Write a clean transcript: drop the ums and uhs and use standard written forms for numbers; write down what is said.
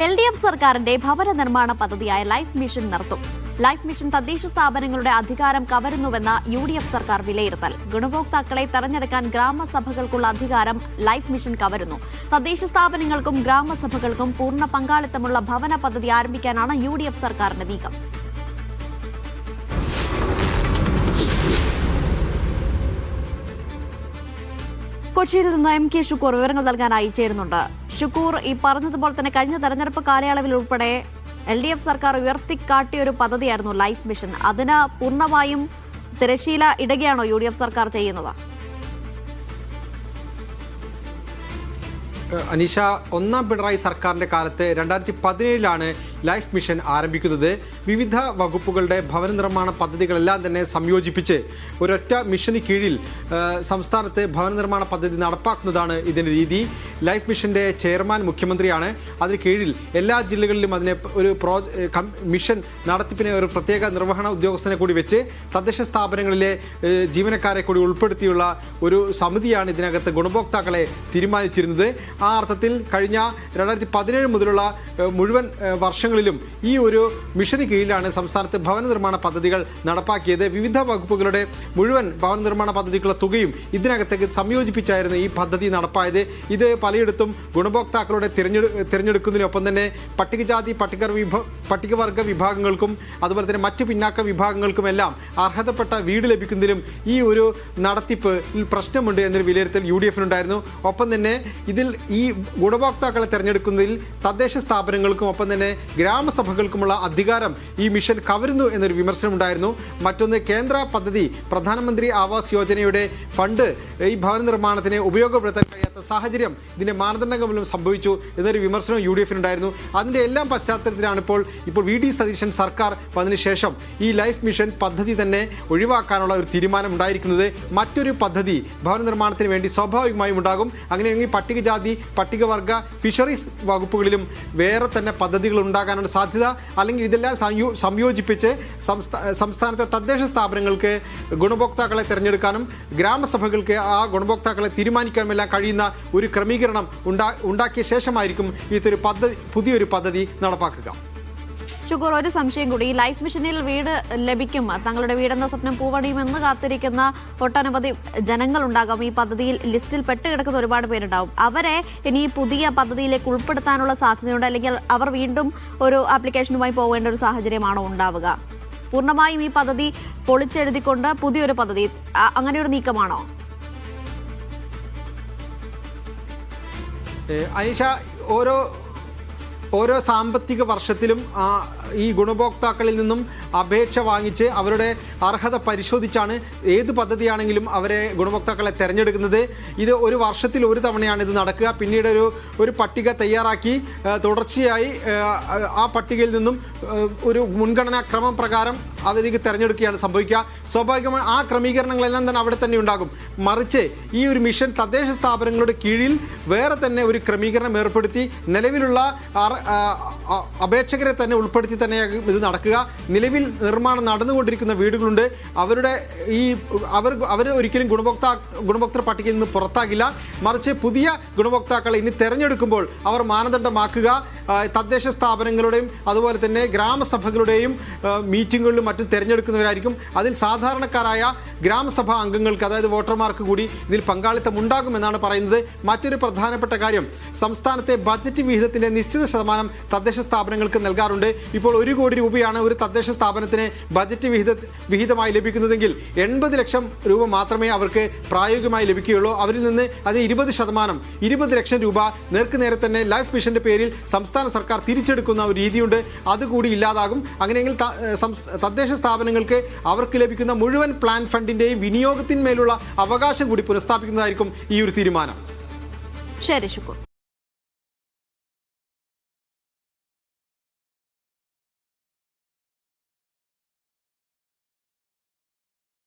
LDF സർക്കാരിന്റെ ഭവന നിർമ്മാണ പദ്ധതിയായ ലൈഫ് മിഷൻ നിർത്തും. ലൈഫ് മിഷൻ തദ്ദേശ സ്ഥാപനങ്ങളുടെ അധികാരം കവരുന്നുവെന്ന UDF സർക്കാർ വിലയിരുത്തൽ. ഗുണഭോക്താക്കളെ തെരഞ്ഞെടുക്കാൻ ഗ്രാമസഭകൾക്കുള്ള അധികാരം ലൈഫ് മിഷൻ കവരുന്നു. തദ്ദേശ സ്ഥാപനങ്ങൾക്കും ഗ്രാമസഭകൾക്കും പൂർണ്ണ പങ്കാളിത്തമുള്ള ഭവന പദ്ധതി ആരംഭിക്കാനാണ് UDF സർക്കാരിന്റെ നീക്കം. കൊച്ചിയിൽ നിന്ന് MK ഷുക്കൂർ വിവരങ്ങൾ നൽകാനായി ചേരുന്നുണ്ട്. ഷുക്കൂർ, ഈ പറഞ്ഞതുപോലെ തന്നെ കഴിഞ്ഞ തെരഞ്ഞെടുപ്പ് കാലയളവിൽ ഉൾപ്പെടെ LDF സർക്കാർ ഉയർത്തിക്കാട്ടിയ ഒരു പദ്ധതിയായിരുന്നു ലൈഫ് മിഷൻ. അതിന് പൂർണ്ണമായും തിരശ്ശീല ഇടുകയാണോ UDF സർക്കാർ ചെയ്യുന്നത്? അനീഷ, ഒന്നാം പിണറായി സർക്കാരിൻ്റെ കാലത്ത് 2017 ലൈഫ് മിഷൻ ആരംഭിക്കുന്നത്. വിവിധ വകുപ്പുകളുടെ ഭവന നിർമ്മാണ പദ്ധതികളെല്ലാം തന്നെ സംയോജിപ്പിച്ച് ഒരൊറ്റ മിഷന് കീഴിൽ സംസ്ഥാനത്ത് ഭവന നിർമ്മാണ പദ്ധതി നടപ്പാക്കുന്നതാണ് ഇതിൻ്റെ രീതി. ലൈഫ് മിഷൻ്റെ ചെയർമാൻ മുഖ്യമന്ത്രിയാണ്. അതിന് കീഴിൽ എല്ലാ ജില്ലകളിലും അതിനെ ഒരു മിഷൻ നടത്തിപ്പിനെ ഒരു പ്രത്യേക നിർവഹണ ഉദ്യോഗസ്ഥനെ കൂടി വെച്ച് തദ്ദേശ സ്ഥാപനങ്ങളിലെ ജീവനക്കാരെ കൂടി ഉൾപ്പെടുത്തിയുള്ള ഒരു സമിതിയാണ് ഇതിനകത്ത് ഗുണഭോക്താക്കളെ തീരുമാനിച്ചിരുന്നത്. ആ അർത്ഥത്തിൽ കഴിഞ്ഞ 2017 മുതലുള്ള മുഴുവൻ വർഷങ്ങളിലും ഈ ഒരു മിഷന് കീഴിലാണ് സംസ്ഥാനത്ത് ഭവന നിർമ്മാണ പദ്ധതികൾ നടപ്പാക്കിയത്. വിവിധ വകുപ്പുകളുടെ മുഴുവൻ ഭവന നിർമ്മാണ പദ്ധതികളുടെ തുകയും ഇതിനകത്തേക്ക് സംയോജിപ്പിച്ചായിരുന്നു ഈ പദ്ധതി നടപ്പായത്. ഇത് പലയിടത്തും ഗുണഭോക്താക്കളുടെ തിരഞ്ഞെടുക്കുന്നതിനൊപ്പം തന്നെ പട്ടികജാതി പട്ടികവർഗ വിഭാഗങ്ങൾക്കും അതുപോലെ തന്നെ മറ്റ് പിന്നാക്ക വിഭാഗങ്ങൾക്കുമെല്ലാം അർഹതപ്പെട്ട വീട് ലഭിക്കുന്നതിലും ഈ ഒരു നടത്തിപ്പ് പ്രശ്നമുണ്ട് എന്നൊരു വിലയിരുത്തൽ UDF-നുണ്ടായിരുന്നു. ഒപ്പം തന്നെ ഇതിൽ ഈ ഗുണഭോക്താക്കളെ തിരഞ്ഞെടുക്കുന്നതിൽ തദ്ദേശ സ്ഥാപനങ്ങൾക്കും ഒപ്പം തന്നെ ഗ്രാമസഭകൾക്കുമുള്ള അധികാരം ഈ മിഷൻ കവരുന്നു എന്നൊരു വിമർശനം ഉണ്ടായിരുന്നു. മറ്റൊന്ന്, കേന്ദ്ര പദ്ധതി പ്രധാനമന്ത്രി ആവാസ് യോജനയുടെ ഫണ്ട് ഈ ഭവന നിർമ്മാണത്തിന് ഉപയോഗപ്പെടുത്താൻ കഴിയാത്ത സാഹചര്യം ഇതിൻ്റെ മാനദണ്ഡങ്ങൾ മൂലം സംഭവിച്ചു എന്നൊരു വിമർശനം UDF-നുണ്ടായിരുന്നു. അതിൻ്റെ എല്ലാം പശ്ചാത്തലത്തിലാണ് ഇപ്പോൾ VD സതീശൻ സർക്കാർ വന്നതിന് ശേഷം ഈ ലൈഫ് മിഷൻ പദ്ധതി തന്നെ ഒഴിവാക്കാനുള്ള ഒരു തീരുമാനം ഉണ്ടായിരിക്കുന്നത്. മറ്റൊരു പദ്ധതി ഭവന നിർമ്മാണത്തിന് വേണ്ടി സ്വാഭാവികമായും ഉണ്ടാകും. അങ്ങനെയെങ്കിൽ പട്ടികജാതി പട്ടികവർഗ ഫിഷറീസ് വകുപ്പുകളിലും വേറെ തന്നെ പദ്ധതികൾ ഉണ്ടാകാനാണ് സാധ്യത. അല്ലെങ്കിൽ ഇതെല്ലാം സംയോജിപ്പിച്ച് സംസ്ഥാനത്തെ തദ്ദേശ സ്ഥാപനങ്ങൾക്ക് ഗുണഭോക്താക്കളെ തിരഞ്ഞെടുക്കാനും ഗ്രാമസഭകൾക്ക് ആ ഗുണഭോക്താക്കളെ തീരുമാനിക്കാനുമെല്ലാം കഴിയുന്ന ഒരു ക്രമീകരണം ഉണ്ടാക്കിയ ശേഷമായിരിക്കും ഇതൊരു പുതിയൊരു പദ്ധതി നടപ്പാക്കുക. ഷുക്കൂർ, ഒരു സംശയം കൂടി. ലൈഫ് മിഷനിൽ വീട് ലഭിക്കും, തങ്ങളുടെ വീടെന്ന സ്വപ്നം പൂവണിയുമെന്ന് കാത്തിരിക്കുന്ന ഒട്ടനവധി ജനങ്ങളുണ്ടാകും. ഈ പദ്ധതിയിൽ ലിസ്റ്റിൽ പെട്ടുകിടക്കുന്ന ഒരുപാട് പേരുണ്ടാവും. അവരെ ഇനി പുതിയ പദ്ധതിയിലേക്ക് ഉൾപ്പെടുത്താനുള്ള സാധ്യതയുണ്ട്, അല്ലെങ്കിൽ അവർ വീണ്ടും ഒരു ആപ്ലിക്കേഷനുമായി പോകേണ്ട ഒരു സാഹചര്യമാണോ ഉണ്ടാവുക? പൂർണ്ണമായും ഈ പദ്ധതി പൊളിച്ചെഴുതിക്കൊണ്ട് പുതിയൊരു പദ്ധതി, അങ്ങനെയൊരു നീക്കമാണോ? അനീഷ, ഓരോ സാമ്പത്തിക വർഷത്തിലും ഈ ഗുണഭോക്താക്കളിൽ നിന്നും അപേക്ഷ വാങ്ങിച്ച് അവരുടെ അർഹത പരിശോധിച്ചാണ് ഏത് പദ്ധതിയാണെങ്കിലും അവരെ ഗുണഭോക്താക്കളെ തിരഞ്ഞെടുക്കുന്നത്. ഇത് ഒരു വർഷത്തിൽ ഒരു തവണയാണ് ഇത് നടക്കുക. പിന്നീട് ഒരു പട്ടിക തയ്യാറാക്കി തുടർച്ചയായി ആ പട്ടികയിൽ നിന്നും ഒരു മുൻഗണനാ ക്രമം പ്രകാരം അവർക്ക് തിരഞ്ഞെടുക്കുകയാണ് സംഭവിക്കുക. സ്വാഭാവികമായി ആ ക്രമീകരണങ്ങളെല്ലാം തന്നെ അവിടെ തന്നെ ഉണ്ടാകും. മറിച്ച് ഈ ഒരു മിഷൻ തദ്ദേശ സ്ഥാപനങ്ങളുടെ കീഴിൽ വേറെ തന്നെ ഒരു ക്രമീകരണം ഏർപ്പെടുത്തി നിലവിലുള്ള അപേക്ഷകരെ തന്നെ ഉൾപ്പെടുത്തി തന്നെയാകും ഇത് നടക്കുക. നിലവിൽ നിർമ്മാണം നടന്നുകൊണ്ടിരിക്കുന്ന വീടുകളുണ്ട്, അവർ ഒരിക്കലും ഗുണഭോക്തൃ പട്ടികയിൽ നിന്ന് പുറത്താകില്ല. മറിച്ച് പുതിയ ഗുണഭോക്താക്കളെ ഇനി തിരഞ്ഞെടുക്കുമ്പോൾ അവർ മാനദണ്ഡമാക്കുക തദ്ദേശ സ്ഥാപനങ്ങളുടെയും അതുപോലെ തന്നെ ഗ്രാമസഭകളുടെയും മീറ്റിങ്ങുകളിലും മറ്റും തിരഞ്ഞെടുക്കുന്നവരായിരിക്കും. അതിൽ സാധാരണക്കാരായ ഗ്രാമസഭാ അംഗങ്ങൾക്ക്, അതായത് വോട്ടർമാർക്ക് കൂടി ഇതിൽ പങ്കാളിത്തം ഉണ്ടാകുമെന്നാണ് പറയുന്നത്. മറ്റൊരു പ്രധാനപ്പെട്ട കാര്യം, സംസ്ഥാനത്തെ ബജറ്റ് വിഹിതത്തിൻ്റെ നിശ്ചിത ശതമാനം തദ്ദേശ സ്ഥാപനങ്ങൾക്ക് നൽകാറുണ്ട്. ഇപ്പോൾ 1 കോടി രൂപയാണ് ഒരു തദ്ദേശ സ്ഥാപനത്തിന് ബജറ്റ് വിഹിതമായി ലഭിക്കുന്നതെങ്കിൽ 80 ലക്ഷം രൂപ മാത്രമേ അവർക്ക് പ്രായോഗികമായി ലഭിക്കുകയുള്ളൂ. അവരിൽ നിന്ന് അത് 20% 20 ലക്ഷം രൂപ നേർക്കുനേരെ തന്നെ ലൈഫ് മിഷന്റെ പേരിൽ സംസ്ഥാന സർക്കാർ തിരിച്ചെടുക്കുന്ന ഒരു രീതിയുണ്ട്. അതുകൂടി ഇല്ലാതാകും. അങ്ങനെയെങ്കിൽ തദ്ദേശ സ്ഥാപനങ്ങൾക്ക് അവർക്ക് ലഭിക്കുന്ന മുഴുവൻ പ്ലാൻ ഫണ്ടിന്റെയും വിനിയോഗത്തിന്മേലുള്ള അവകാശം കൂടി പുനഃസ്ഥാപിക്കുന്നതായിരിക്കും ഈ ഒരു തീരുമാനം. ശരി ഷുക്കൂർ.